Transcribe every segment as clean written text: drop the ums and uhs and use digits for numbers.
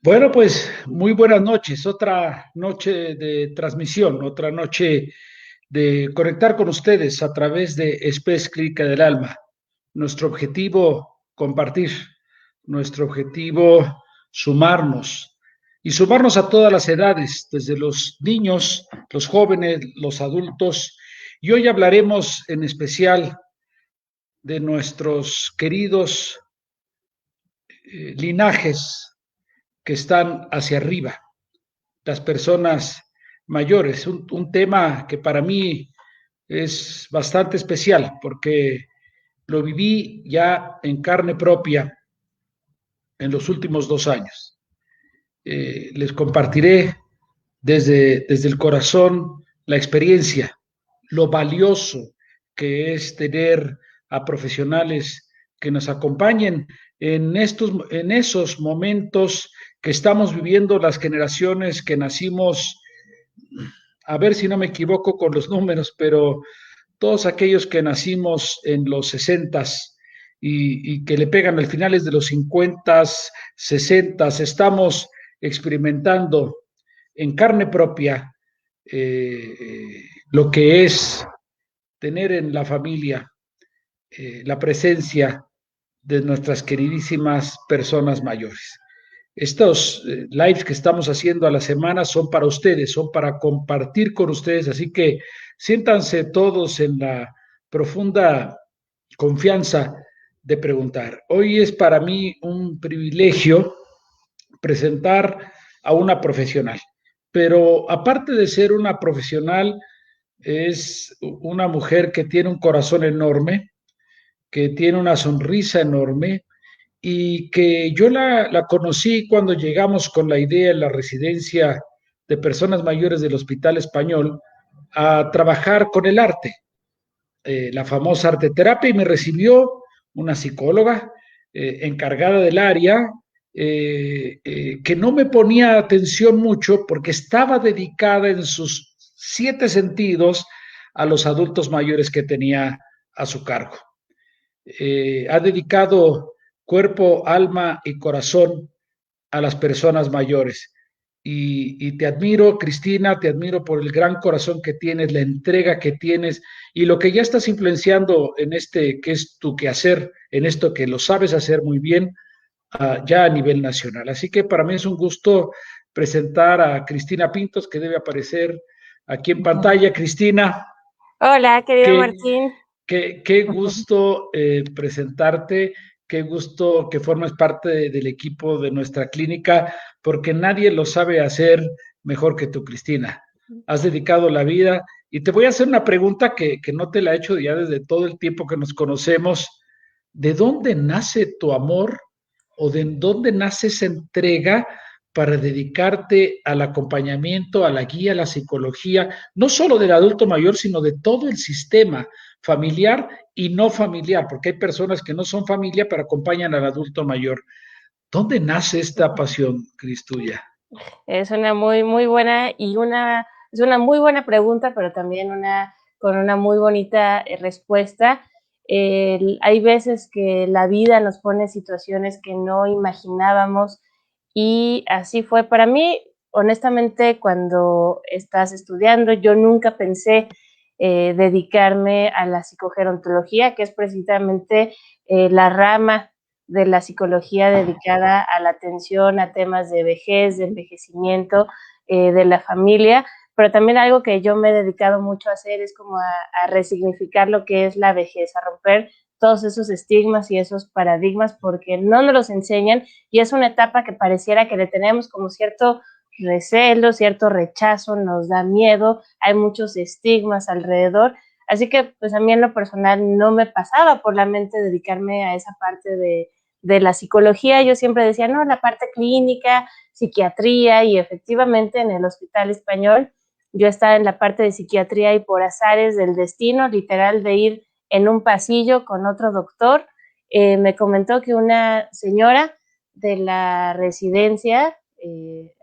Bueno, pues muy buenas noches. Otra noche de transmisión, otra noche de conectar con ustedes a través de Espes Clínica del Alma. Nuestro objetivo, compartir. Nuestro objetivo, sumarnos. Y sumarnos a todas las edades, desde los niños, los jóvenes, los adultos. Y hoy hablaremos en especial de nuestros queridos linajes que están hacia arriba, las personas mayores, un tema que para mí es bastante especial porque lo viví ya en carne propia en los últimos 2 años. Les compartiré desde el corazón la experiencia, lo valioso que es tener a profesionales que nos acompañen en esos momentos que estamos viviendo las generaciones que nacimos, a ver si no me equivoco con los números, pero todos aquellos que nacimos en los 60 y que le pegan al finales de los 50, 60, estamos experimentando en carne propia lo que es tener en la familia la presencia de nuestras queridísimas personas mayores. Estos lives que estamos haciendo a la semana son para ustedes, son para compartir con ustedes, así que siéntanse todos en la profunda confianza de preguntar. Hoy es para mí un privilegio presentar a una profesional, pero aparte de ser una profesional, es una mujer que tiene un corazón enorme, que tiene una sonrisa enorme y que yo la conocí cuando llegamos con la idea en la residencia de personas mayores del Hospital Español a trabajar con el arte, la famosa arte terapia, y me recibió una psicóloga encargada del área que no me ponía atención mucho porque estaba dedicada en sus 7 sentidos a los adultos mayores que tenía a su cargo. Ha dedicado cuerpo, alma y corazón a las personas mayores. Y te admiro, Cristina, te admiro por el gran corazón que tienes, la entrega que tienes y lo que ya estás influenciando en este que es tu quehacer, en esto que lo sabes hacer muy bien, ya a nivel nacional. Así que para mí es un gusto presentar a Cristina Pintos, que debe aparecer aquí en pantalla. Cristina, Hola, querido qué, Martín. qué gusto presentarte, qué gusto que formes parte del equipo de nuestra clínica, porque nadie lo sabe hacer mejor que tú, Cristina. Has dedicado la vida y te voy a hacer una pregunta que no te la he hecho ya desde todo el tiempo que nos conocemos. ¿De dónde nace tu amor o de dónde nace esa entrega para dedicarte al acompañamiento, a la guía, a la psicología, no solo del adulto mayor, sino de todo el sistema familiar y no familiar, porque hay personas que no son familia, pero acompañan al adulto mayor? ¿Dónde nace esta pasión, Cris, tuya? Es una muy buena es una muy buena pregunta, pero también con una muy bonita respuesta. Hay veces que la vida nos pone situaciones que no imaginábamos y así fue para mí. Honestamente, cuando estás estudiando, yo nunca pensé dedicarme a la psicogerontología, que es precisamente la rama de la psicología dedicada a la atención a temas de vejez, de envejecimiento, de la familia, pero también algo que yo me he dedicado mucho a hacer es como a resignificar lo que es la vejez, a romper todos esos estigmas y esos paradigmas porque no nos los enseñan y es una etapa que pareciera que le tenemos como cierto recelo, cierto rechazo, nos da miedo, hay muchos estigmas alrededor, así que pues a mí en lo personal no me pasaba por la mente dedicarme a esa parte de la psicología. Yo siempre decía, no, la parte clínica, psiquiatría, y efectivamente en el Hospital Español yo estaba en la parte de psiquiatría y por azares del destino, literal de ir en un pasillo con otro doctor, me comentó que una señora de la residencia,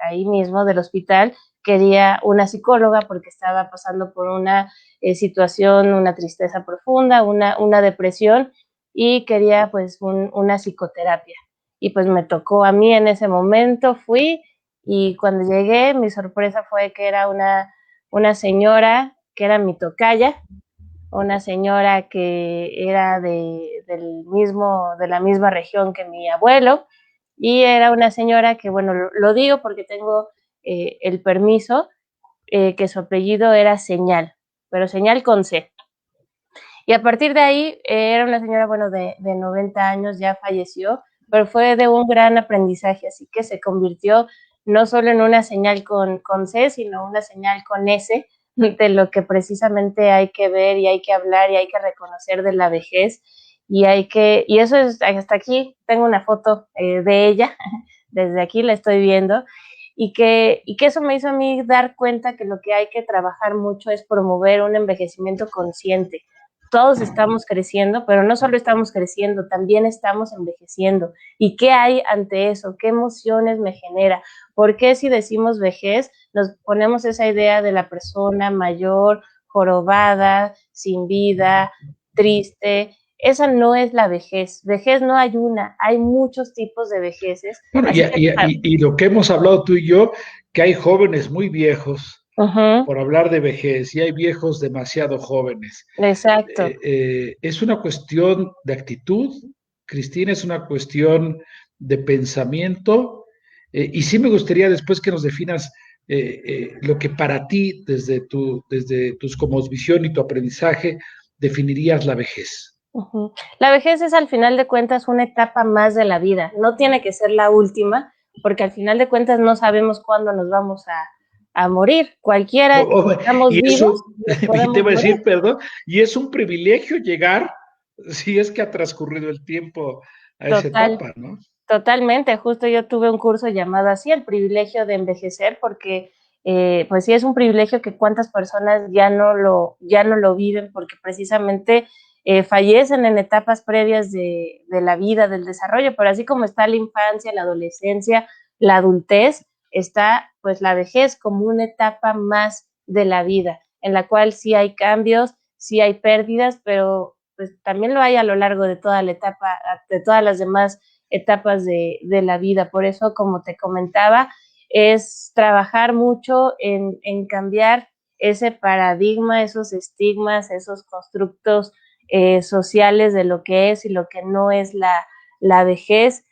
ahí mismo del hospital, quería una psicóloga porque estaba pasando por una situación, una tristeza profunda, una depresión, y quería pues una psicoterapia. y pues me tocó a mí en ese momento, fui y cuando llegué mi sorpresa fue que era una señora que era mi tocaya, una señora que era de la misma región que mi abuelo, y era una señora que, bueno, lo digo porque tengo el permiso, que su apellido era Señal, pero Señal con C. Y a partir de ahí era una señora, bueno, de 90 años, ya falleció, pero fue de un gran aprendizaje, así que se convirtió no solo en una señal con C, sino una señal con S, de lo que precisamente hay que ver y hay que hablar y hay que reconocer de la vejez. Y eso es, hasta aquí tengo una foto de ella, desde aquí la estoy viendo, y que eso me hizo a mí dar cuenta que lo que hay que trabajar mucho es promover un envejecimiento consciente. Todos estamos creciendo, pero no solo estamos creciendo, también estamos envejeciendo. ¿Y qué hay ante eso? ¿Qué emociones me genera? ¿Por qué si decimos vejez nos ponemos esa idea de la persona mayor, jorobada, sin vida, triste? Esa no es la vejez. Vejez no hay una, hay muchos tipos de vejeces. Bueno, Así que, y lo que hemos hablado tú y yo, que hay jóvenes muy viejos, uh-huh, por hablar de vejez, y hay viejos demasiado jóvenes. exacto. Es una cuestión de actitud, Cristina, es una cuestión de pensamiento, y sí me gustaría después que nos definas lo que para ti, desde tus cosmovisión y tu aprendizaje, definirías la vejez. Ujú. La vejez es al final de cuentas una etapa más de la vida, no tiene que ser la última, porque al final de cuentas no sabemos cuándo nos vamos a morir. Cualquiera que estamos Y vivos, eso, nos y te podemos voy a morir. decir, perdón, y es un privilegio llegar, si es que ha transcurrido el tiempo a esa Total, etapa, ¿no? totalmente. Justo yo tuve un curso llamado así, el privilegio de envejecer, porque pues sí es un privilegio que cuántas personas ya no lo viven, porque precisamente fallecen en etapas previas de la vida, del desarrollo, pero así como está la infancia, la adolescencia, la adultez, está pues la vejez como una etapa más de la vida, en la cual sí hay cambios, sí hay pérdidas, pero pues también lo hay a lo largo de toda la etapa, de todas las demás etapas de la vida. Por eso, como te comentaba, es trabajar mucho en cambiar ese paradigma, esos estigmas, esos constructos sociales de lo que es y lo que no es la vejez,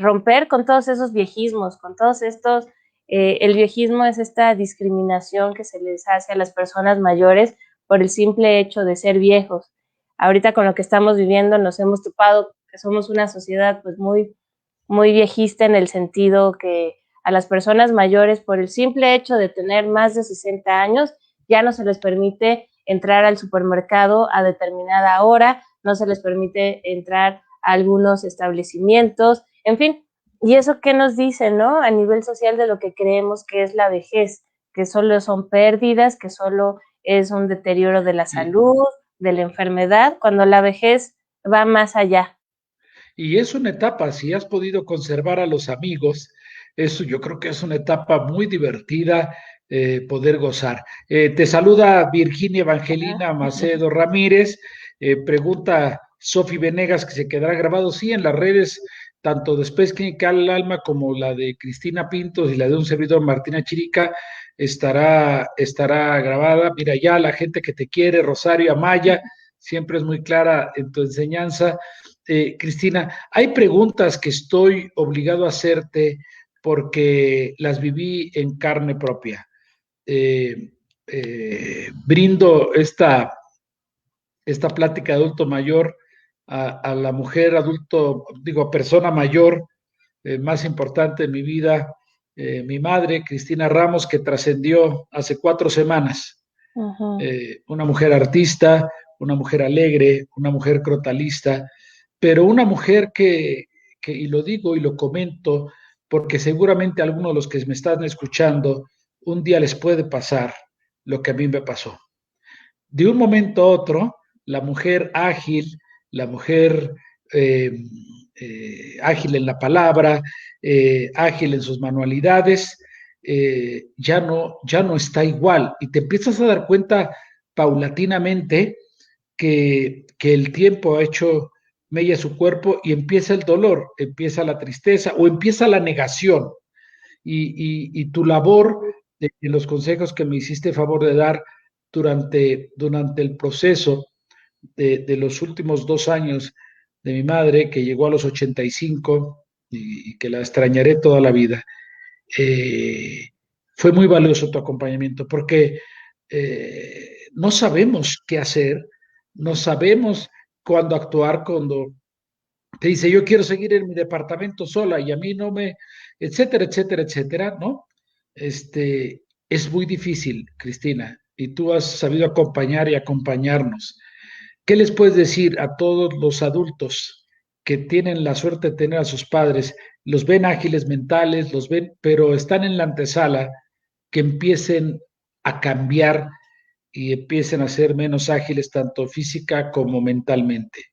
romper con todos esos viejismos, con todos estos, el viejismo es esta discriminación que se les hace a las personas mayores por el simple hecho de ser viejos. Ahorita con lo que estamos viviendo nos hemos topado que somos una sociedad pues muy viejista en el sentido que a las personas mayores por el simple hecho de tener más de 60 años ya no se les permite entrar al supermercado a determinada hora, no se les permite entrar a algunos establecimientos, en fin, y eso qué nos dice, ¿no? A nivel social de lo que creemos que es la vejez, que solo son pérdidas, que solo es un deterioro de la Y, salud, de la enfermedad, cuando la vejez va más allá. y es una etapa, si has podido conservar a los amigos, eso yo creo que es una etapa muy divertida poder gozar. Te saluda Virginia Evangelina Macedo Ramírez, pregunta Sofi Venegas que se quedará grabado, sí, en las redes, tanto de Space Clinical al Alma como la de Cristina Pintos y la de un servidor Martina Chirica, estará grabada. Mira, ya la gente que te quiere, Rosario Amaya, siempre es muy clara en tu enseñanza. Cristina, hay preguntas que estoy obligado a hacerte porque las viví en carne propia. Eh, Brindo esta plática de adulto mayor a la mujer adulto, digo, a persona mayor más importante de mi vida, mi madre, Cristina Ramos, que trascendió hace 4 semanas. Ujú. Una mujer artista, una mujer alegre, una mujer crotalista, pero una mujer y lo digo y lo comento, porque seguramente algunos de los que me están escuchando, un día les puede pasar lo que a mí me pasó. De un momento a otro, la mujer ágil, la mujer eh, ágil en la palabra, ágil en sus manualidades, ya no está igual. Y te empiezas a dar cuenta paulatinamente que el tiempo ha hecho mella su cuerpo y empieza el dolor, empieza la tristeza o empieza la negación. Y tu labor de los consejos que me hiciste favor de dar durante el proceso de los últimos 2 años de mi madre, que llegó a los 85 y que la extrañaré toda la vida, eh, fue muy valioso tu acompañamiento porque no sabemos qué hacer, no sabemos cuándo actuar, cuando te dice yo quiero seguir en mi departamento sola y a mí no me, etcétera, etcétera, etcétera, ¿no? Es muy difícil, Cristina, y tú has sabido acompañar y acompañarnos. ¿Qué les puedes decir a todos los adultos que tienen la suerte de tener a sus padres? Los ven ágiles mentales, los ven, pero están en la antesala, que empiecen a cambiar y empiecen a ser menos ágiles, tanto física como mentalmente.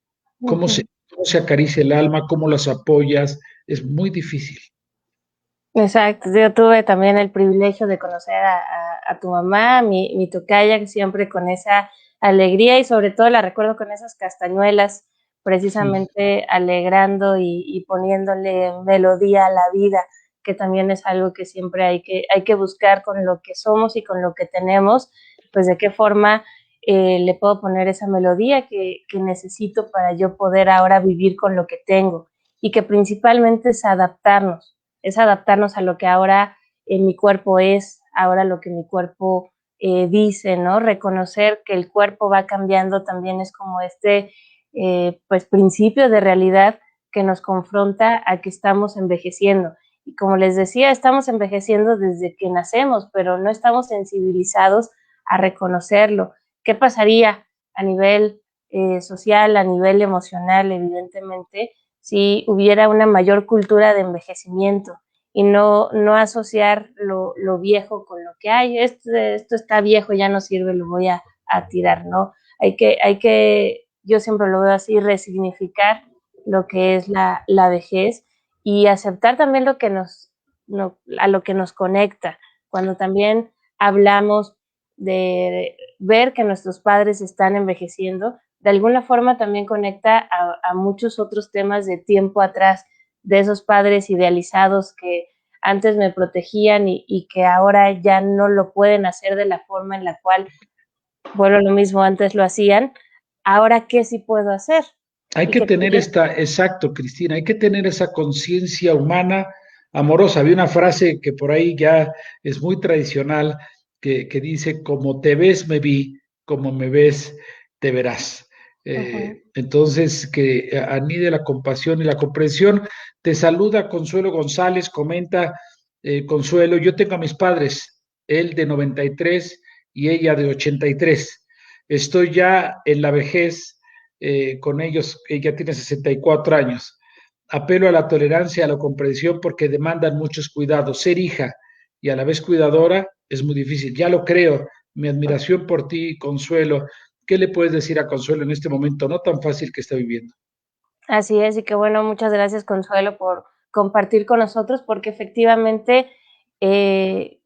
¿Cómo se, Ujú. cómo se acaricia el alma? ¿Cómo las apoyas? Es muy difícil. Exacto, yo tuve también el privilegio de conocer a tu mamá, mi tocaya, que siempre con esa alegría y sobre todo la recuerdo con esas castañuelas, Sí. precisamente alegrando y poniéndole melodía a la vida, que también es algo que siempre hay que buscar con lo que somos y con lo que tenemos, pues de qué forma le puedo poner esa melodía que necesito para yo poder ahora vivir con lo que tengo y que principalmente es adaptarnos a lo que ahora mi cuerpo es, ahora lo que mi cuerpo dice, ¿no? Reconocer que el cuerpo va cambiando también es como pues principio de realidad que nos confronta a que estamos envejeciendo. Y como les decía, estamos envejeciendo desde que nacemos, pero no estamos sensibilizados a reconocerlo. ¿Qué pasaría a nivel social, a nivel emocional, evidentemente, si hubiera una mayor cultura de envejecimiento y no asociar lo viejo con lo que hay? Esto está viejo, ya no sirve, lo voy a tirar, ¿no? Hay que, yo siempre lo veo así, resignificar lo que es la vejez y aceptar también lo que a lo que nos conecta. Cuando también hablamos de ver que nuestros padres están envejeciendo, de alguna forma también conecta a muchos otros temas de tiempo atrás, de esos padres idealizados que antes me protegían y que ahora ya no lo pueden hacer de la forma en la cual, bueno, lo mismo antes lo hacían, ahora qué sí puedo hacer. Hay Y que que tener también, exacto, Cristina, hay que tener esa conciencia humana amorosa. Había una frase que por ahí ya es muy tradicional, que dice, como te ves, me vi, como me ves, te verás. uh-huh. Entonces, que anide la compasión y la comprensión. Te saluda Consuelo González, comenta Consuelo, yo tengo a mis padres, él de 93 y ella de 83. Estoy ya en la vejez con ellos, ella tiene 64 años. Apelo a la tolerancia, a la comprensión, porque demandan muchos cuidados. Ser hija y a la vez cuidadora es muy difícil. Ya lo creo. Mi admiración por ti, Consuelo. ¿Qué le puedes decir a Consuelo en este momento no tan fácil que está viviendo? Así es, y que bueno, muchas gracias Consuelo por compartir con nosotros, porque efectivamente,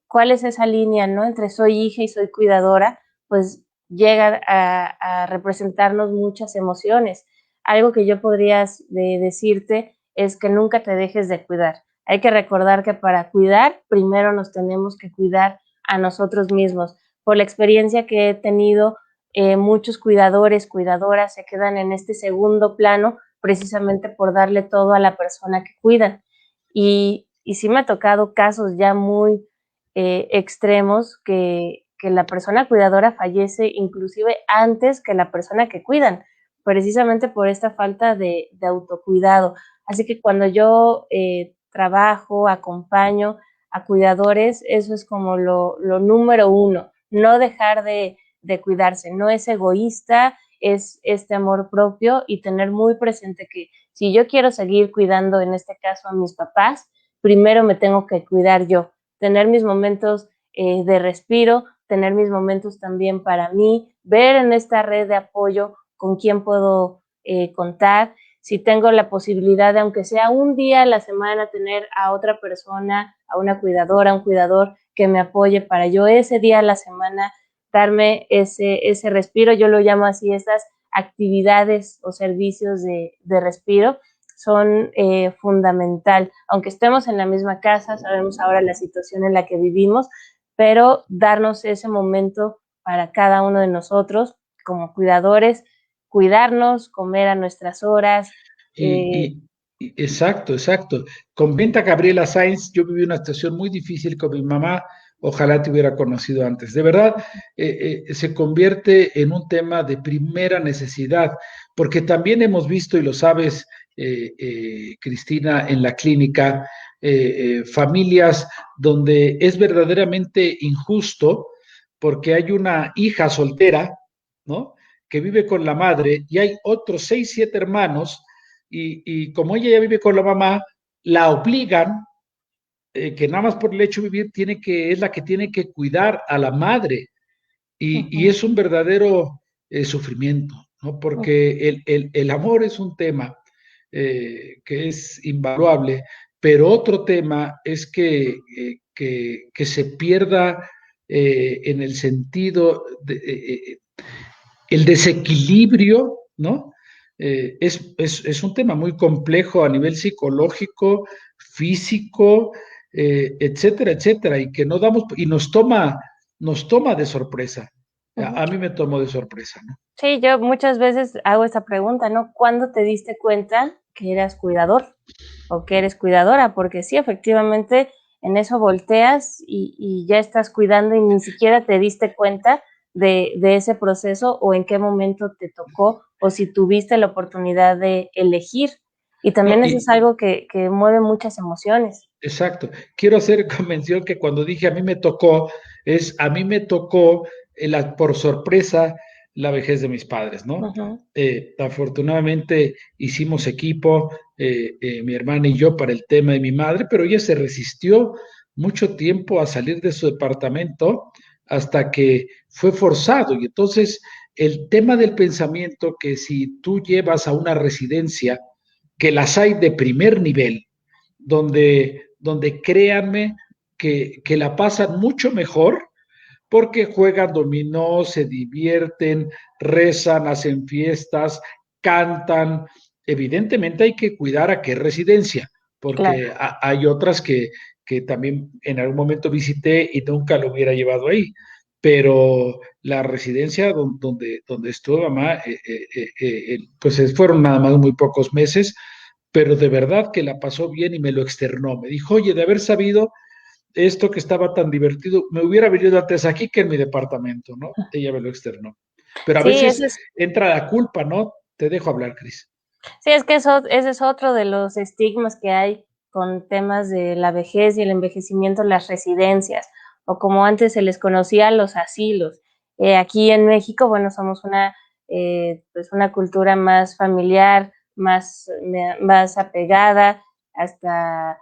¿cuál es esa línea, no? Entre soy hija y soy cuidadora, pues llega a representarnos muchas emociones. Algo que yo podría decirte es que nunca te dejes de cuidar. Hay que recordar que para cuidar, primero nos tenemos que cuidar a nosotros mismos. Por la experiencia que he tenido, muchos cuidadores, cuidadoras se quedan en este segundo plano precisamente por darle todo a la persona que cuidan. Y sí me ha tocado casos ya muy extremos que la persona cuidadora fallece inclusive antes que la persona que cuidan, precisamente por esta falta de autocuidado. Así que cuando yo trabajo, acompaño a cuidadores, eso es como lo número uno, no dejar de cuidarse, no es egoísta, es este amor propio y tener muy presente que si yo quiero seguir cuidando, en este caso a mis papás, primero me tengo que cuidar yo, tener mis momentos de respiro, tener mis momentos también para mí, ver en esta red de apoyo con quién puedo contar, si tengo la posibilidad de, aunque sea un día a la semana, tener a otra persona, a una cuidadora, a un cuidador que me apoye para yo ese día a la semana darme ese respiro, yo lo llamo así, esas actividades o servicios de respiro son fundamental. Aunque estemos en la misma casa, sabemos ahora la situación en la que vivimos, pero darnos ese momento para cada uno de nosotros como cuidadores, cuidarnos, comer a nuestras horas. Exacto, exacto. Con Venta Gabriela Sainz, yo viví una situación muy difícil con mi mamá. Ojalá te hubiera conocido antes. De verdad, se convierte en un tema de primera necesidad, porque también hemos visto, y lo sabes, Cristina, en la clínica, familias donde es verdaderamente injusto, porque hay una hija soltera, ¿no? Que vive con la madre y hay otros 6, 7 hermanos y como ella ya vive con la mamá, la obligan, que nada más por el hecho de vivir es la que tiene que cuidar a la madre. Y es un verdadero sufrimiento, ¿no? Porque el amor es un tema que es invaluable, pero otro tema es que se pierda en el sentido de, el desequilibrio, ¿no? Es un tema muy complejo a nivel psicológico, físico, etcétera, etcétera, y que no damos, y nos toma de sorpresa. A mí me tomó de sorpresa, ¿no? Sí, yo muchas veces hago esta pregunta, ¿no? ¿Cuándo te diste cuenta que eras cuidador o que eres cuidadora? Porque sí, efectivamente, en eso volteas y ya estás cuidando y ni siquiera te diste cuenta de ese proceso o en qué momento te tocó o si tuviste la oportunidad de elegir. Y No, también eso es algo que mueve muchas emociones. exacto. Quiero hacer convención que cuando dije a mí me tocó, a mí me tocó por sorpresa la vejez de mis padres, ¿no? Afortunadamente hicimos equipo, mi hermana y yo, para el tema de mi madre, pero ella se resistió mucho tiempo a salir de su departamento hasta que fue forzado. Y entonces el tema del pensamiento, que si tú llevas a una residencia, que las hay de primer nivel, donde créanme que la pasan mucho mejor porque juegan dominó, se divierten, rezan, hacen fiestas, cantan. Evidentemente hay que cuidar a qué residencia, Claro. porque hay otras que también en algún momento visité y nunca lo hubiera llevado ahí. Pero la residencia donde estuvo mamá, pues fueron nada más muy pocos meses, pero de verdad que la pasó bien y me lo externó. Me dijo, oye, de haber sabido esto que estaba tan divertido, me hubiera venido antes aquí que en mi departamento, ¿no? Ella me lo externó. Pero a Sí, veces entra la culpa, ¿no? Te dejo hablar, Cris. sí, es que ese es otro de los estigmas que hay con temas de la vejez y el envejecimiento en las residencias, o como antes se les conocía, los asilos. Aquí en México, bueno, somos pues una cultura más familiar, más apegada, hasta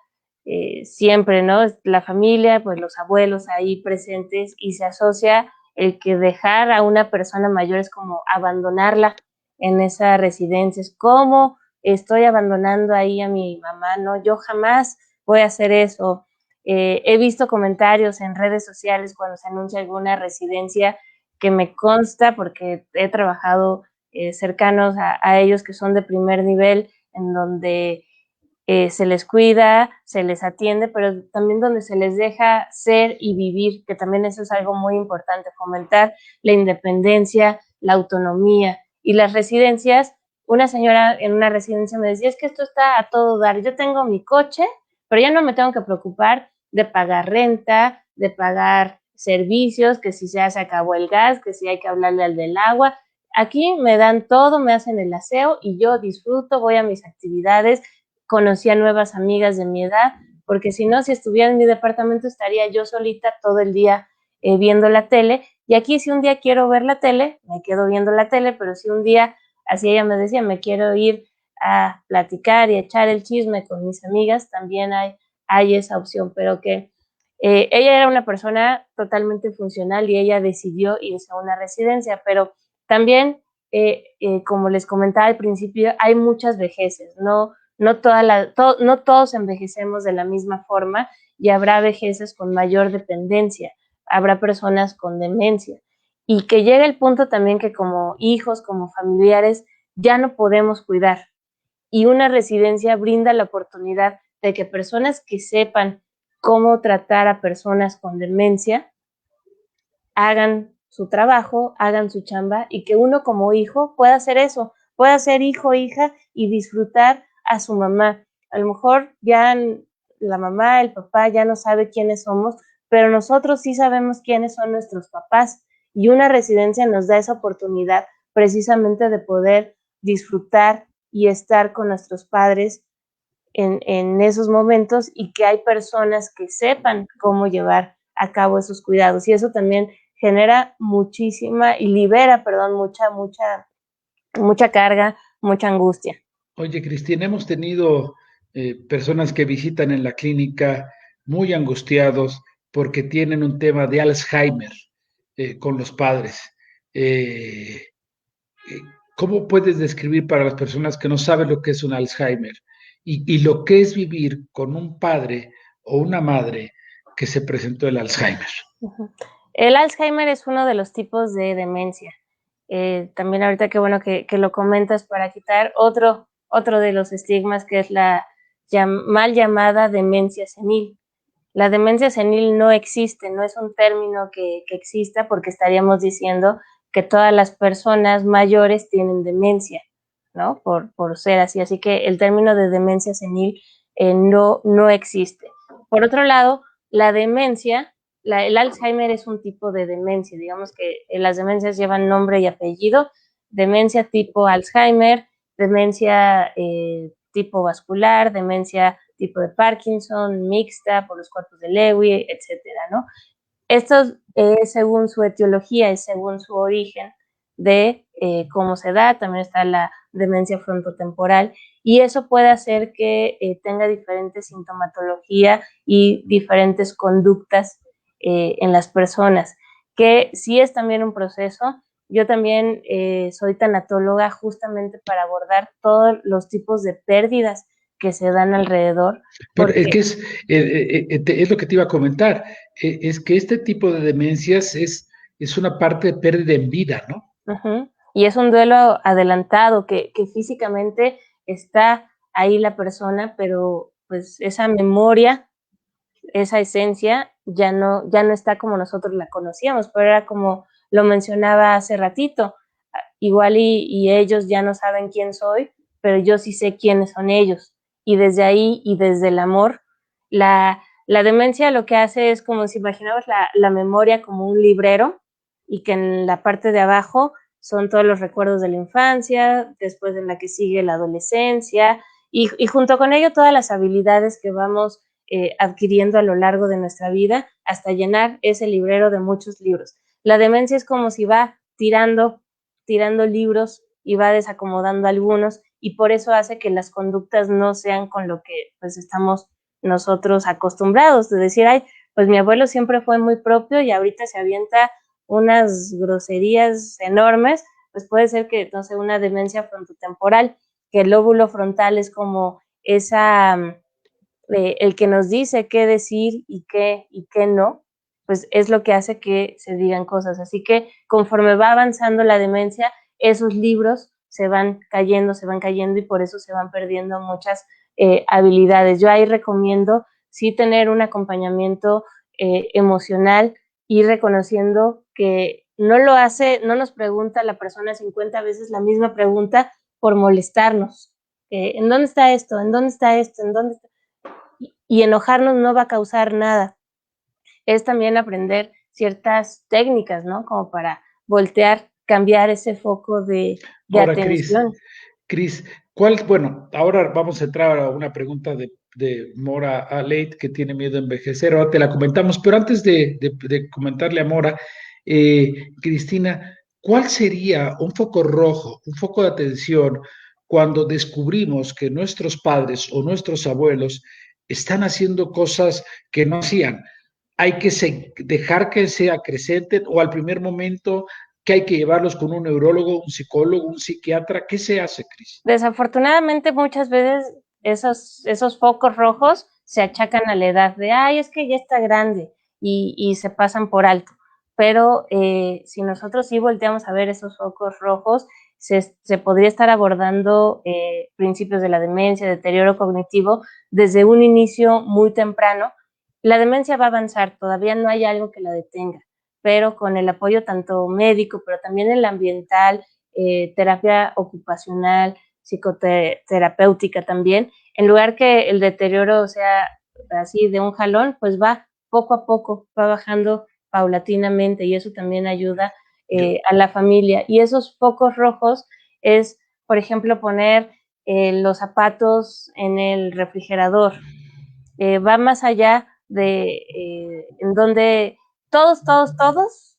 siempre, ¿no? La familia, pues los abuelos ahí presentes, y se asocia el que dejar a una persona mayor es como abandonarla en esa residencia. Es como estoy abandonando ahí a mi mamá, no, yo jamás voy a hacer eso. He visto comentarios en redes sociales cuando se anuncia alguna residencia que me consta porque he trabajado cercanos a ellos que son de primer nivel, en donde se les cuida, se les atiende, pero también donde se les deja ser y vivir, que también eso es algo muy importante, fomentar la independencia, la autonomía. Y las residencias, una señora en una residencia me decía, es que esto está a todo dar, yo tengo mi coche, pero ya no me tengo que preocupar de pagar renta, de pagar servicios, que si ya se acabó el gas, que si hay que hablarle al del agua. Aquí me dan todo, me hacen el aseo y yo disfruto, voy a mis actividades, conocí a nuevas amigas de mi edad, porque si no, si estuviera en mi departamento estaría yo solita todo el día viendo la tele. Y aquí si un día quiero ver la tele, me quedo viendo la tele, pero si un día, así ella me decía, me quiero ir a platicar y echar el chisme con mis amigas, también hay esa opción, pero que ella era una persona totalmente funcional y ella decidió irse a una residencia, pero también, como les comentaba al principio, hay muchas vejeces, no todos envejecemos de la misma forma y habrá vejeces con mayor dependencia, habrá personas con demencia. y que llega el punto también que como hijos, como familiares, ya no podemos cuidar. Y una residencia brinda la oportunidad de que personas que sepan cómo tratar a personas con demencia hagan su trabajo, hagan su chamba y que uno como hijo pueda hacer eso, pueda ser hijo, hija y disfrutar a su mamá. A lo mejor ya la mamá, el papá ya no sabe quiénes somos, pero nosotros sí sabemos quiénes son nuestros papás y una residencia nos da esa oportunidad precisamente de poder disfrutar y estar con nuestros padres en esos momentos y que hay personas que sepan cómo llevar a cabo esos cuidados y eso también genera muchísima y libera, perdón, mucha carga, mucha angustia. Oye, Cristina, hemos tenido personas que visitan en la clínica muy angustiados porque tienen un tema de Alzheimer con los padres. Eh, eh, ¿Cómo puedes describir para las personas que no saben lo que es un Alzheimer y lo que es vivir con un padre o una madre que se presentó el Alzheimer? El Alzheimer es uno de los tipos de demencia. También ahorita qué bueno que lo comentas para quitar otro de los estigmas que es la mal llamada demencia senil. La demencia senil no existe, no es un término que exista porque estaríamos diciendo que todas las personas mayores tienen demencia, ¿no? Por ser así. Así que el término de demencia senil no existe. Por otro lado, la demencia, el Alzheimer es un tipo de demencia. Digamos que las demencias llevan nombre y apellido. Demencia tipo Alzheimer, demencia tipo vascular, demencia tipo de Parkinson, mixta por los cuerpos de Lewy, etcétera, ¿no? Esto es según su etiología, es según su origen de cómo se da, también está la demencia frontotemporal y eso puede hacer que tenga diferente sintomatología y diferentes conductas en las personas, que sí es también un proceso. Yo también soy tanatóloga justamente para abordar todos los tipos de pérdidas que se dan alrededor. Pero Porque, es lo que te iba a comentar, es que este tipo de demencias es una parte de pérdida en vida, ¿no? y es un duelo adelantado, que físicamente está ahí la persona, pero pues esa memoria, esa esencia ya no está como nosotros la conocíamos, pero era como lo mencionaba hace ratito, igual y ellos ya no saben quién soy, pero yo sí sé quiénes son ellos. Y desde ahí y desde el amor, la demencia lo que hace es como si imaginabas la memoria como un librero y que en la parte de abajo son todos los recuerdos de la infancia, después en la que sigue la adolescencia y junto con ello todas las habilidades que vamos adquiriendo a lo largo de nuestra vida hasta llenar ese librero de muchos libros. La demencia es como si va tirando libros y va desacomodando algunos y por eso hace que las conductas no sean con lo que pues estamos nosotros acostumbrados de decir, ay, pues mi abuelo siempre fue muy propio y ahorita se avienta unas groserías enormes, pues puede ser que, no sé, una demencia frontotemporal, que el lóbulo frontal es como esa, el que nos dice qué decir y qué no, pues es lo que hace que se digan cosas. Así que conforme va avanzando la demencia, esos libros se van cayendo y por eso se van perdiendo muchas habilidades. Yo ahí recomiendo sí tener un acompañamiento emocional y reconociendo que no lo hace, no nos pregunta la persona 50 veces la misma pregunta por molestarnos. ¿En dónde está esto? ¿En dónde está esto? ¿En dónde está? Y enojarnos no va a causar nada. Es también aprender ciertas técnicas, ¿no? Como para voltear, cambiar ese foco de Ahora, Cris, atención. Cris, bueno, ahora vamos a entrar a una pregunta de Mora a Leit, que tiene miedo a envejecer, ahora te la comentamos, pero antes de comentarle a Mora, Cristina, ¿cuál sería un foco rojo, un foco de atención cuando descubrimos que nuestros padres o nuestros abuelos están haciendo cosas que no hacían? ¿Hay que dejar que se acrecenten o al primer momento que hay que llevarlos con un neurólogo, un psicólogo, un psiquiatra? ¿Qué se hace, Cris? Desafortunadamente muchas veces esos focos rojos se achacan a la edad de, ay, es que ya está grande y se pasan por alto. pero si nosotros sí volteamos a ver esos focos rojos, se podría estar abordando principios de la demencia, deterioro cognitivo, desde un inicio muy temprano. La demencia va a avanzar, todavía no hay algo que la detenga, pero con el apoyo tanto médico, pero también el ambiental, terapia ocupacional, psicoterapéutica también, en lugar que el deterioro sea así de un jalón, pues va poco a poco, va bajando paulatinamente y eso también ayuda a la familia. Y esos focos rojos es, por ejemplo, poner los zapatos en el refrigerador. Va más allá de en donde todos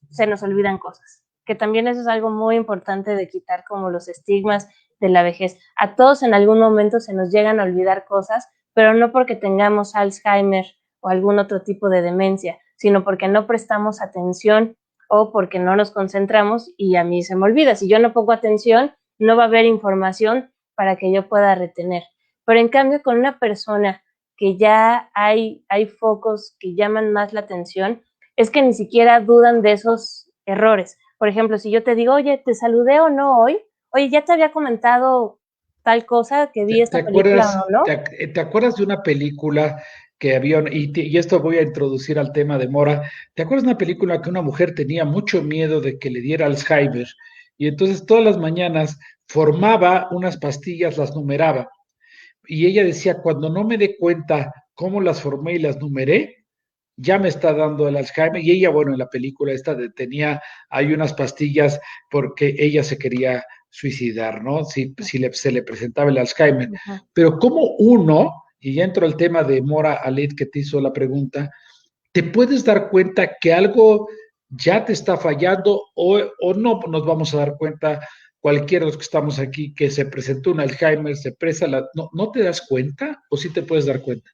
se nos olvidan cosas, que también eso es algo muy importante de quitar como los estigmas de la vejez. A todos en algún momento se nos llegan a olvidar cosas, pero no porque tengamos Alzheimer o algún otro tipo de demencia, sino porque no prestamos atención o porque no nos concentramos y a mí se me olvida. Si yo no pongo atención, no va a haber información para que yo pueda retener. Pero en cambio, con una persona que ya hay focos que llaman más la atención, es que ni siquiera dudan de esos errores. Por ejemplo, si yo te digo, oye, ¿te saludé o no hoy? Oye, ya te había comentado tal cosa que vi ¿Te esta película acuerdas, o no. te acuerdas de una película que había, y esto voy a introducir al tema de Mora, ¿te acuerdas de una película que una mujer tenía mucho miedo de que le diera Alzheimer? Y entonces todas las mañanas formaba unas pastillas, las numeraba. Y ella decía, cuando no me dé cuenta cómo las formé y las numeré, ya me está dando el Alzheimer. Y ella, bueno, en la película esta tenía, hay unas pastillas porque ella se quería suicidar, ¿no? Se le presentaba el Alzheimer. Ujú. Pero como uno, y ya entro al tema de Mora Alit que te hizo la pregunta, te puedes dar cuenta que algo ya te está fallando o no nos vamos a dar cuenta cualquiera de los que estamos aquí que se presentó un Alzheimer, se presa la... ¿No, no te das cuenta o sí te puedes dar cuenta?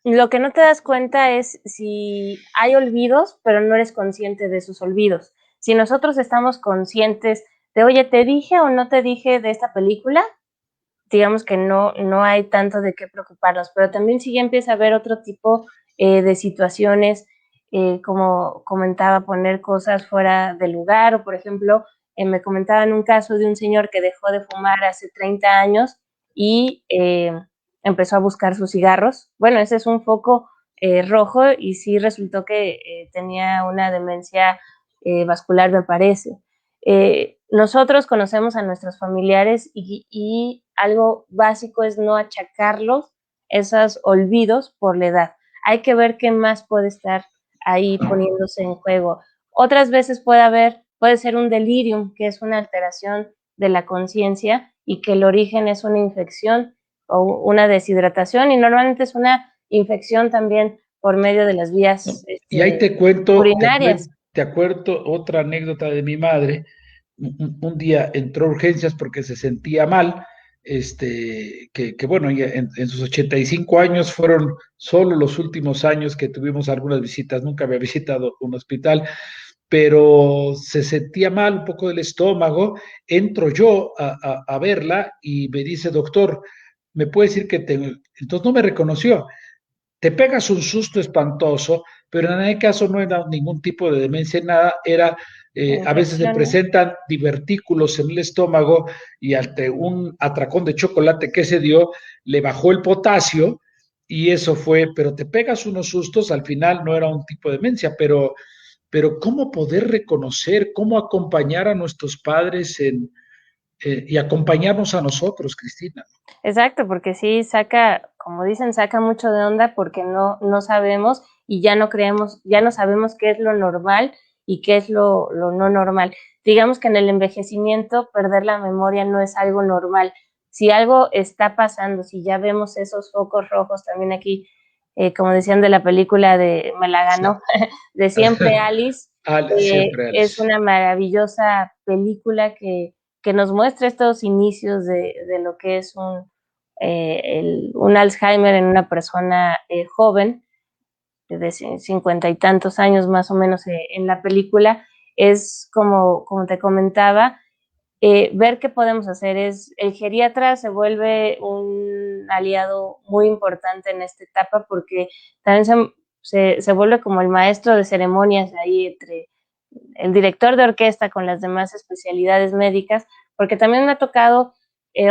Lo que no te das cuenta es si hay olvidos, pero no eres consciente de esos olvidos. Si nosotros estamos conscientes de, oye, ¿te dije o no te dije de esta película? Digamos que no hay tanto de qué preocuparnos, pero también si ya empieza a haber otro tipo de situaciones, como comentaba, poner cosas fuera de lugar, o por ejemplo, me comentaban un caso de un señor que dejó de fumar hace 30 años y empezó a buscar sus cigarros. Bueno, ese es un foco rojo y sí resultó que tenía una demencia vascular, me parece. Nosotros conocemos a nuestros familiares y algo básico es no achacarlos, esos olvidos por la edad. Hay que ver qué más puede estar ahí poniéndose en juego. Otras veces puede ser un delirium, que es una alteración de la conciencia y que el origen es una infección o una deshidratación y normalmente es una infección también por medio de las vías Y ahí urinarias. te acuerdo otra anécdota de mi madre. Un día entró a urgencias porque se sentía mal, que bueno, en sus 85 años fueron solo los últimos años que tuvimos algunas visitas, nunca había visitado un hospital, pero se sentía mal un poco del estómago, entro yo a verla y me dice, doctor, ¿me puede decir que tengo? Entonces no me reconoció, te pegas un susto espantoso, pero en el caso no era ningún tipo de demencia, nada, era, a veces le Infecciones. presentan divertículos en el estómago y ante un atracón de chocolate que se dio, le bajó el potasio y eso fue, pero te pegas unos sustos, al final no era un tipo de demencia, pero ¿cómo poder reconocer, cómo acompañar a nuestros padres y acompañarnos a nosotros, Cristina? Exacto, porque sí saca, como dicen, saca mucho de onda porque no sabemos y ya no creemos, ya no sabemos qué es lo normal y qué es lo no normal. Digamos que en el envejecimiento perder la memoria no es algo normal. Si algo está pasando, si ya vemos esos focos rojos también aquí, como decían de la película de Me la Sí. ganó, de Siempre Alice, Siempre, es Alice. una maravillosa película que nos muestra estos inicios de lo que es un Alzheimer en una persona joven, de 50 y tantos años más o menos en la película, es como te comentaba, ver qué podemos hacer. El geriatra se vuelve un aliado muy importante en esta etapa porque también se vuelve como el maestro de ceremonias ahí entre el director de orquesta con las demás especialidades médicas, porque también me ha tocado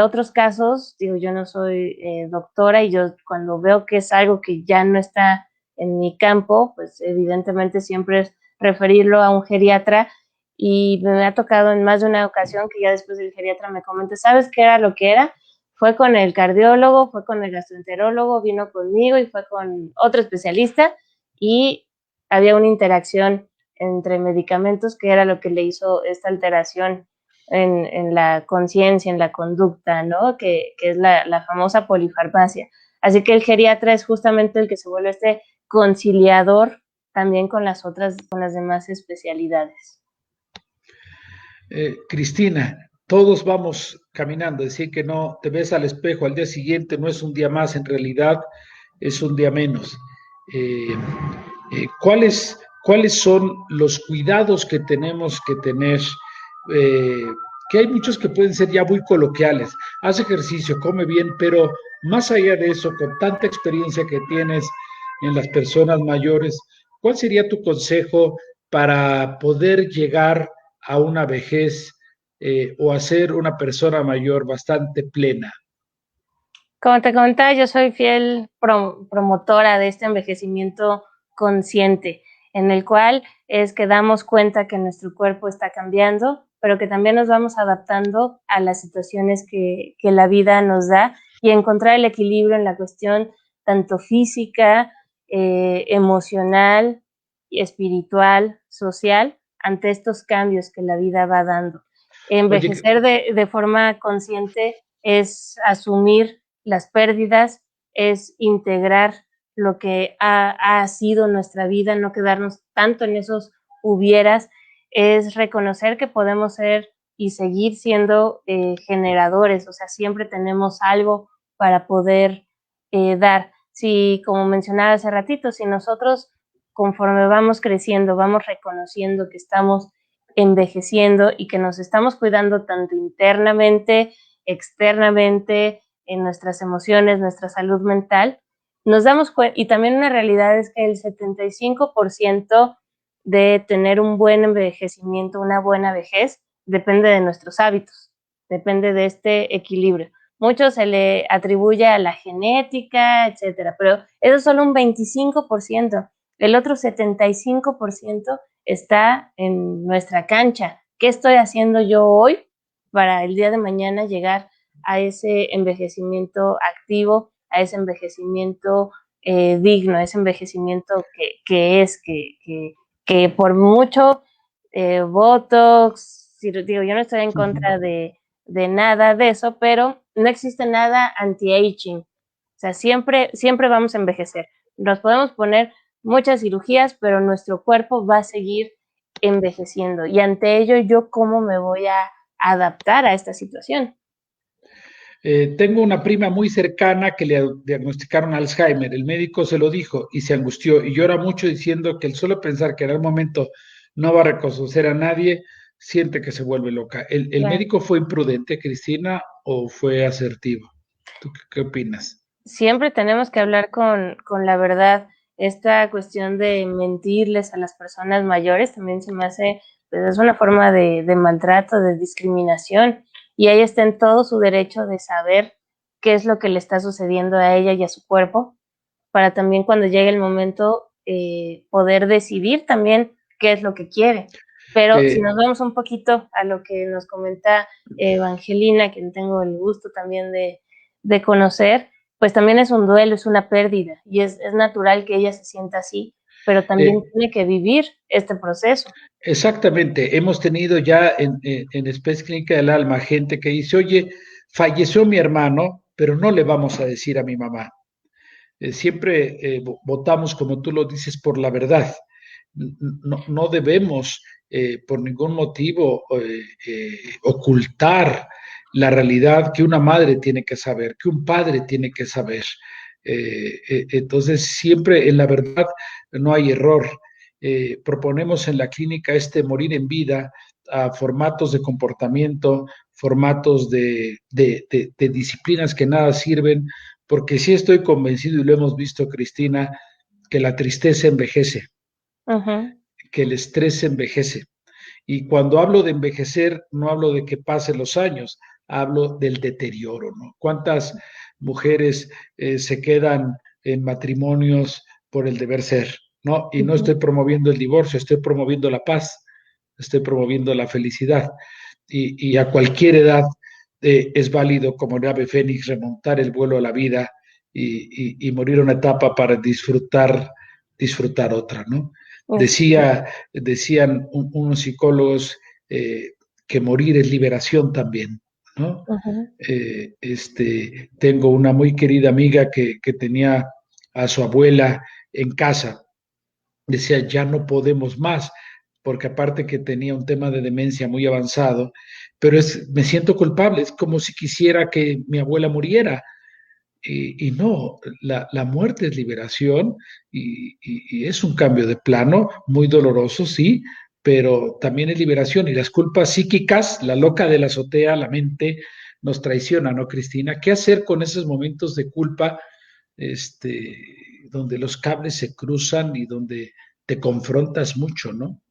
otros casos, digo, yo no soy doctora y yo cuando veo que es algo que ya no está en mi campo, pues evidentemente siempre es referirlo a un geriatra y me ha tocado en más de una ocasión que ya después el geriatra me comente, ¿sabes qué era lo que era? Fue con el cardiólogo, fue con el gastroenterólogo, vino conmigo y fue con otro especialista y había una interacción entre medicamentos que era lo que le hizo esta alteración en la conciencia, en la conducta, ¿no? Que es la famosa polifarmacia. Así que el geriatra es justamente el que se vuelve este conciliador también con las demás especialidades. Cristina, todos vamos caminando, decir que no te ves al espejo al día siguiente, no es un día más, en realidad es un día menos. Eh, ¿Cuáles son los cuidados que tenemos que tener? Eh, que hay muchos que pueden ser ya muy coloquiales. Haz ejercicio, come bien, pero más allá de eso, con tanta experiencia que tienes en las personas mayores, ¿cuál sería tu consejo para poder llegar a una vejez o a ser una persona mayor bastante plena? Como te comentaba, yo soy fiel promotora de este envejecimiento consciente, en el cual es que damos cuenta que nuestro cuerpo está cambiando, pero que también nos vamos adaptando a las situaciones que la vida nos da y encontrar el equilibrio en la cuestión tanto física, emocional, espiritual, social, ante estos cambios que la vida va dando. Oye, Envejecer de forma consciente es asumir las pérdidas, es integrar lo que ha sido nuestra vida, no quedarnos tanto en esos hubieras, es reconocer que podemos ser y seguir siendo generadores, o sea, siempre tenemos algo para poder dar. Si, como mencionaba hace ratito, si nosotros conforme vamos creciendo, vamos reconociendo que estamos envejeciendo y que nos estamos cuidando tanto internamente, externamente, en nuestras emociones, nuestra salud mental, nos damos cuenta, y también una realidad es que el 75% de tener un buen envejecimiento, una buena vejez, depende de nuestros hábitos, depende de este equilibrio. Mucho se le atribuye a la genética, etcétera, pero eso es solo un 25%. El otro 75% está en nuestra cancha. ¿Qué estoy haciendo yo hoy para el día de mañana llegar a ese envejecimiento activo, a ese envejecimiento digno, a ese envejecimiento que por mucho Botox, digo, yo no estoy en contra de nada de eso, pero no existe nada anti-aging. O sea, siempre vamos a envejecer. Nos podemos poner muchas cirugías, pero nuestro cuerpo va a seguir envejeciendo. Y ante ello, ¿yo cómo me voy a adaptar a esta situación? Tengo una prima muy cercana que le diagnosticaron Alzheimer. El médico se lo dijo y se angustió y llora mucho diciendo que el solo pensar que en algún momento no va a reconocer a nadie, siente que se vuelve loca. ¿El Claro. médico fue imprudente, Cristina, o fue asertivo? ¿Tú qué opinas? Siempre tenemos que hablar con la verdad. Esta cuestión de mentirles a las personas mayores también se me hace, pues es una forma de maltrato, de discriminación, y ella está en todo su derecho de saber qué es lo que le está sucediendo a ella y a su cuerpo, para también cuando llegue el momento poder decidir también qué es lo que quiere. Pero si Eh, nos vemos un poquito a lo que nos comenta Evangelina, quien tengo el gusto también de conocer, pues también es un duelo, es una pérdida y es natural que ella se sienta así, pero también eh, tiene que vivir este proceso. Exactamente, hemos tenido ya en Especie Clínica del Alma gente que dice, oye, falleció mi hermano, pero no le vamos a decir a mi mamá. Siempre votamos, como tú lo dices, por la verdad. No debemos por ningún motivo ocultar la realidad que una madre tiene que saber, que un padre tiene que saber. Entonces, siempre en la verdad no hay error. Proponemos en la clínica este morir en vida a formatos de comportamiento, formatos de disciplinas que nada sirven, porque sí estoy convencido, y lo hemos visto, Cristina, que la tristeza envejece, Ujú, que el estrés envejece. Y cuando hablo de envejecer, no hablo de que pasen los años, hablo del deterioro, ¿no? ¿Cuántas mujeres se quedan en matrimonios por el deber ser, ¿no? Y no ujú. estoy promoviendo el divorcio, estoy promoviendo la paz, estoy promoviendo la felicidad. Y a cualquier edad es válido, como el ave fénix, remontar el vuelo a la vida y morir una etapa para disfrutar otra, ¿no? Decían unos psicólogos que morir es liberación también, ¿no? Ujú. Tengo una muy querida amiga que tenía a su abuela en casa, decía, ya no podemos más, porque aparte que tenía un tema de demencia muy avanzado, pero me siento culpable, es como si quisiera que mi abuela muriera, y no, la muerte es liberación y es un cambio de plano muy doloroso, sí, pero también es liberación y las culpas psíquicas, la loca de la azotea, la mente, nos traiciona, ¿no, Cristina? ¿Qué hacer con esos momentos de culpa, este, donde los cables se cruzan y donde te confrontas mucho, ¿no?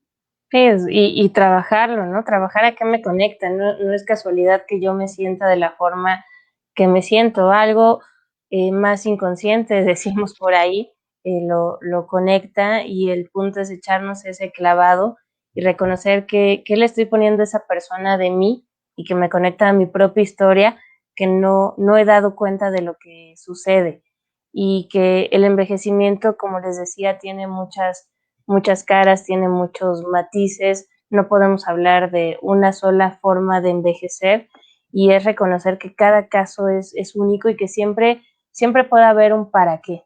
Sí, y trabajarlo, ¿no? Trabajar a qué me conecta, no es casualidad que yo me sienta de la forma que me siento, algo más inconsciente, decimos por ahí, lo conecta y el punto es echarnos ese clavado y reconocer que le estoy poniendo a esa persona de mí y que me conecta a mi propia historia, que no he dado cuenta de lo que sucede y que el envejecimiento, como les decía, tiene muchas caras, tiene muchos matices, no podemos hablar de una sola forma de envejecer y es reconocer que cada caso es único y que siempre puede haber un para qué.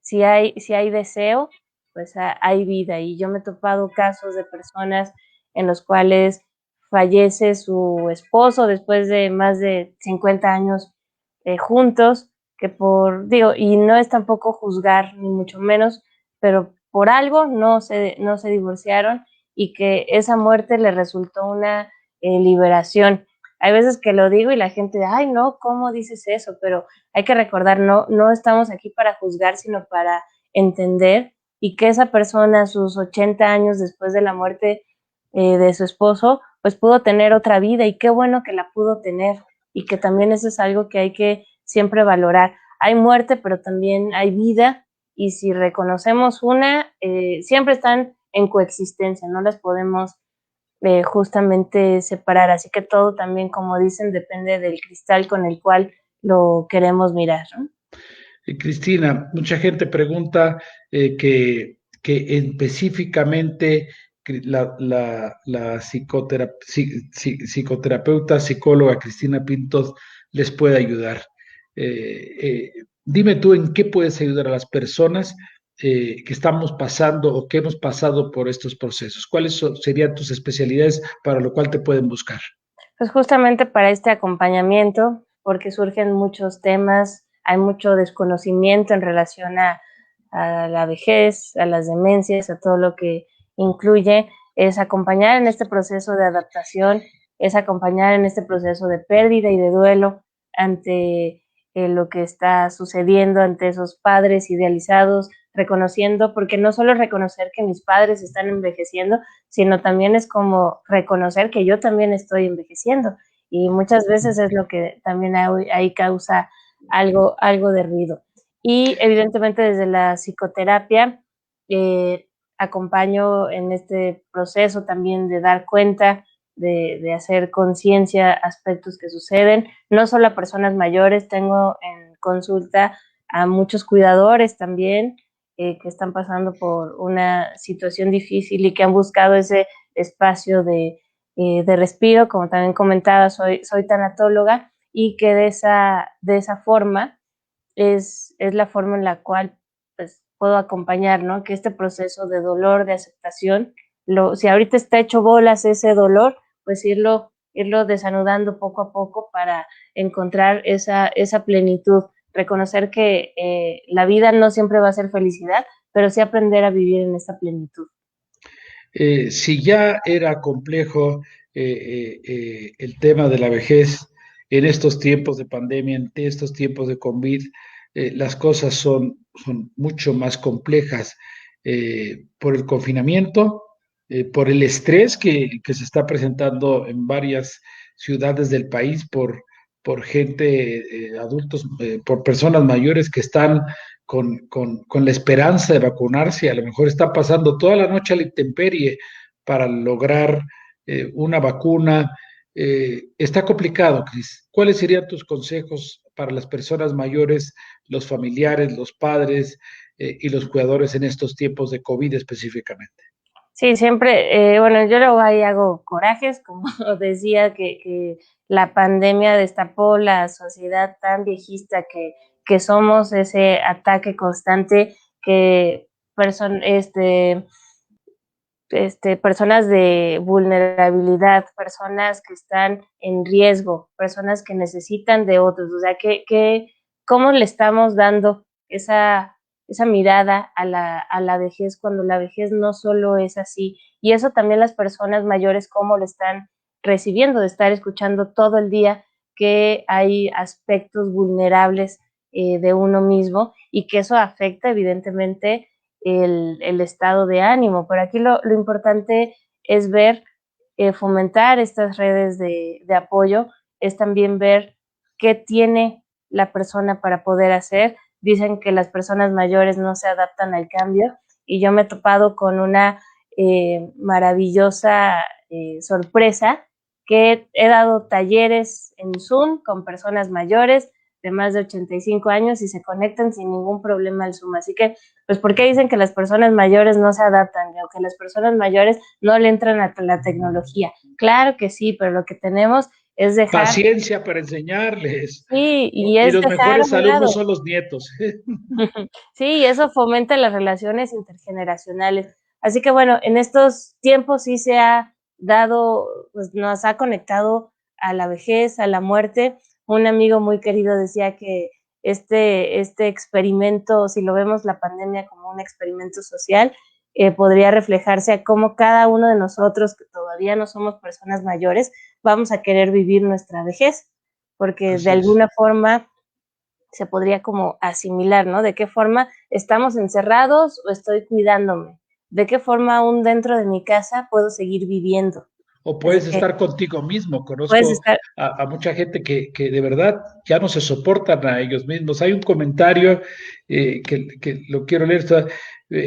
Si hay deseo, pues hay vida. Y yo me he topado casos de personas en los cuales fallece su esposo después de más de 50 años juntos, que digo, y no es tampoco juzgar, ni mucho menos, pero por algo no se divorciaron y que esa muerte le resultó una liberación. Hay veces que lo digo y la gente, ay, no, ¿cómo dices eso? Pero hay que recordar, no estamos aquí para juzgar, sino para entender y que esa persona, a sus 80 años después de la muerte de su esposo, pues pudo tener otra vida y qué bueno que la pudo tener y que también eso es algo que hay que siempre valorar. Hay muerte, pero también hay vida y si reconocemos una, siempre están en coexistencia, no las podemos justamente separar. Así que todo también, como dicen, depende del cristal con el cual lo queremos mirar, ¿no? Cristina, mucha gente pregunta que específicamente la psicoterapeuta, psicóloga Cristina Pintos les puede ayudar. Dime tú en qué puedes ayudar a las personas que estamos pasando o que hemos pasado por estos procesos. ¿Serían tus especialidades para lo cual te pueden buscar? Pues justamente para este acompañamiento, porque surgen muchos temas, hay mucho desconocimiento en relación a la vejez, a las demencias, a todo lo que incluye, es acompañar en este proceso de adaptación, es acompañar en este proceso de pérdida y de duelo ante lo que está sucediendo, ante esos padres idealizados, reconociendo, porque no solo reconocer que mis padres están envejeciendo, sino también es como reconocer que yo también estoy envejeciendo y muchas veces es lo que también ahí causa algo de ruido. Y evidentemente desde la psicoterapia eh, acompaño en este proceso también de dar cuenta, de hacer conciencia aspectos que suceden, no solo a personas mayores, tengo en consulta a muchos cuidadores también, que están pasando por una situación difícil y que han buscado ese espacio de respiro, como también comentaba, soy tanatóloga y que de esa forma es la forma en la cual pues, puedo acompañar, ¿no? Que este proceso de dolor, de aceptación, si ahorita está hecho bolas ese dolor, pues irlo desanudando poco a poco para encontrar esa plenitud, reconocer que la vida no siempre va a ser felicidad, pero sí aprender a vivir en esta plenitud. Si ya era complejo el tema de la vejez en estos tiempos de pandemia, en estos tiempos de COVID, las cosas son mucho más complejas por el confinamiento, por el estrés que se está presentando en varias ciudades del país por gente, adultos, por personas mayores que están con la esperanza de vacunarse y a lo mejor está pasando toda la noche a la intemperie para lograr una vacuna. Está complicado, Cris. ¿Cuáles serían tus consejos para las personas mayores, los familiares, los padres y los cuidadores en estos tiempos de COVID específicamente? Sí, siempre, bueno, yo luego ahí hago corajes, como decía, que la pandemia destapó la sociedad tan viejista que somos, ese ataque constante que personas de vulnerabilidad, personas que están en riesgo, personas que necesitan de otros, o sea, ¿cómo le estamos dando esa mirada a la vejez cuando la vejez no solo es así? Y eso también las personas mayores, ¿cómo lo están recibiendo? De estar escuchando todo el día que hay aspectos vulnerables de uno mismo y que eso afecta evidentemente el estado de ánimo. Pero aquí lo importante es ver, fomentar estas redes de apoyo, es también ver qué tiene la persona para poder hacer. Dicen que las personas mayores no se adaptan al cambio y yo me he topado con una maravillosa sorpresa que he dado talleres en Zoom con personas mayores de más de 85 años y se conectan sin ningún problema al Zoom. Así que pues ¿por qué dicen que las personas mayores no se adaptan o que las personas mayores no le entran a la tecnología? Claro que sí, pero lo que tenemos es dejar, Paciencia para enseñarles. sí, y Y es los dejar a mejores un alumnos lado. son los nietos. Sí, y eso fomenta las relaciones intergeneracionales. Así que bueno, en estos tiempos sí se ha dado, pues nos ha conectado a la vejez, a la muerte. Un amigo muy querido decía que este experimento, si lo vemos la pandemia como un experimento social, podría reflejarse a cómo cada uno de nosotros, que todavía no somos personas mayores, vamos a querer vivir nuestra vejez, porque de Así es. alguna forma se podría como asimilar, ¿no? ¿De qué forma estamos encerrados o estoy cuidándome? ¿De qué forma aún dentro de mi casa puedo seguir viviendo? O Así puedes que estar contigo mismo. puedes Conozco estar, a mucha gente que de verdad ya no se soportan a ellos mismos. Hay un comentario que lo quiero leer.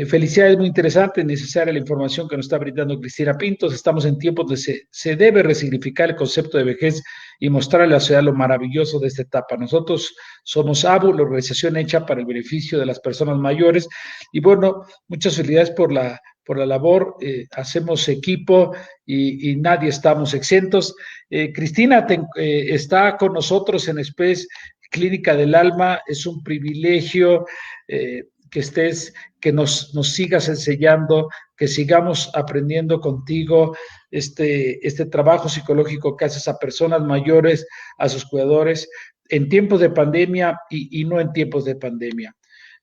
Felicidades, muy interesante, necesaria la información que nos está brindando Cristina Pintos. Estamos en tiempos donde se debe resignificar el concepto de vejez y mostrarle a la sociedad lo maravilloso de esta etapa. Nosotros somos ABU, la organización hecha para el beneficio de las personas mayores. Y bueno, muchas felicidades por la labor. Hacemos equipo y nadie estamos exentos. Cristina está con nosotros en SPES Clínica del Alma. Es un privilegio que estés, que nos sigas enseñando, que sigamos aprendiendo contigo este trabajo psicológico que haces a personas mayores, a sus cuidadores, en tiempos de pandemia y no en tiempos de pandemia.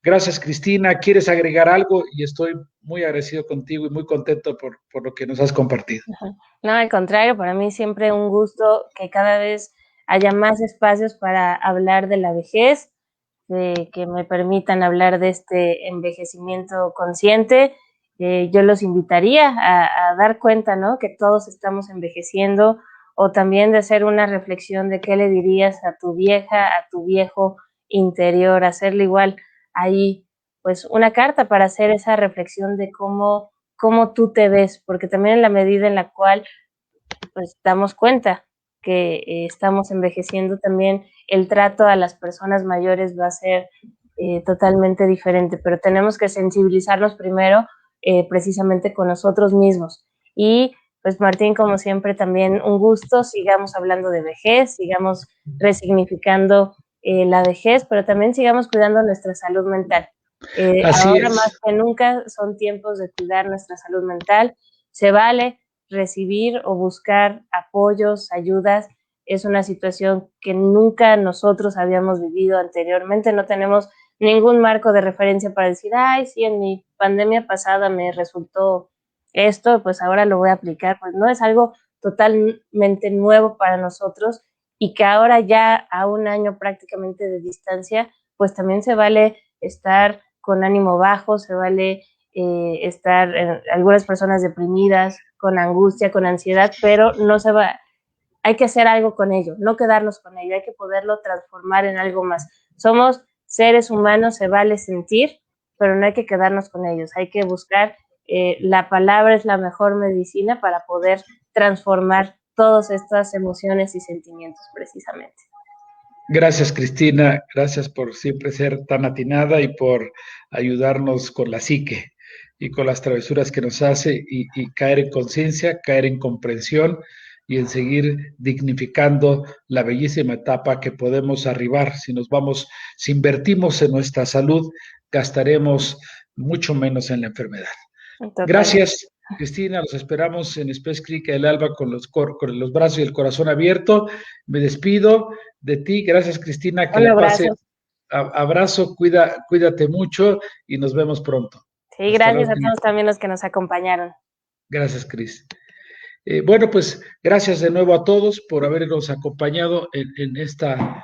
Gracias, Cristina. ¿Quieres agregar algo? Y estoy muy agradecido contigo y muy contento por lo que nos has compartido. no, al contrario, para mí siempre un gusto que cada vez haya más espacios para hablar de la vejez, de que me permitan hablar de este envejecimiento consciente. Yo los invitaría a dar cuenta, ¿no? Que todos estamos envejeciendo, o también de hacer una reflexión de qué le dirías a tu vieja, a tu viejo interior, hacerle igual ahí, pues una carta para hacer esa reflexión de cómo tú te ves, porque también en la medida en la cual pues damos cuenta que estamos envejeciendo, también el trato a las personas mayores va a ser totalmente diferente, pero tenemos que sensibilizarnos primero precisamente con nosotros mismos. Y pues Martín, como siempre, también un gusto, sigamos hablando de vejez, sigamos resignificando la vejez, pero también sigamos cuidando nuestra salud mental. Así Ahora más es. que nunca son tiempos de cuidar nuestra salud mental. Se vale recibir o buscar apoyos, ayudas. Es una situación que nunca nosotros habíamos vivido anteriormente. No tenemos ningún marco de referencia para decir, ay, sí, en mi pandemia pasada me resultó esto, pues ahora lo voy a aplicar. Pues no, es algo totalmente nuevo para nosotros y que ahora ya a un año prácticamente de distancia, pues también se vale estar con ánimo bajo, se vale estar algunas personas deprimidas, con angustia, con ansiedad, pero no se va, hay que hacer algo con ello, no quedarnos con ello, hay que poderlo transformar en algo más. Somos seres humanos, se vale sentir, pero no hay que quedarnos con ellos, hay que buscar, la palabra es la mejor medicina para poder transformar todas estas emociones y sentimientos precisamente. Gracias, Cristina. Gracias por siempre ser tan atinada y por ayudarnos con la psique y con las travesuras que nos hace y caer en conciencia, caer en comprensión y en seguir dignificando la bellísima etapa que podemos arribar. Si invertimos en nuestra salud, gastaremos mucho menos en la enfermedad. Totalmente. Gracias, Cristina. Los esperamos en Space Clínica del Alba con los brazos y el corazón abierto. Me despido de ti. Gracias, Cristina. Que Un la abrazo. pase. Abrazo, cuídate mucho y nos vemos pronto. Sí, gracias a todos también los que nos acompañaron. Gracias, Cris. Bueno, pues gracias de nuevo a todos por habernos acompañado en esta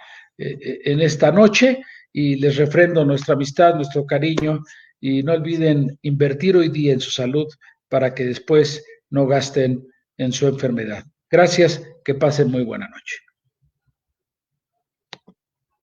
noche y les refrendo nuestra amistad, nuestro cariño y no olviden invertir hoy día en su salud para que después no gasten en su enfermedad. Gracias, que pasen muy buena noche.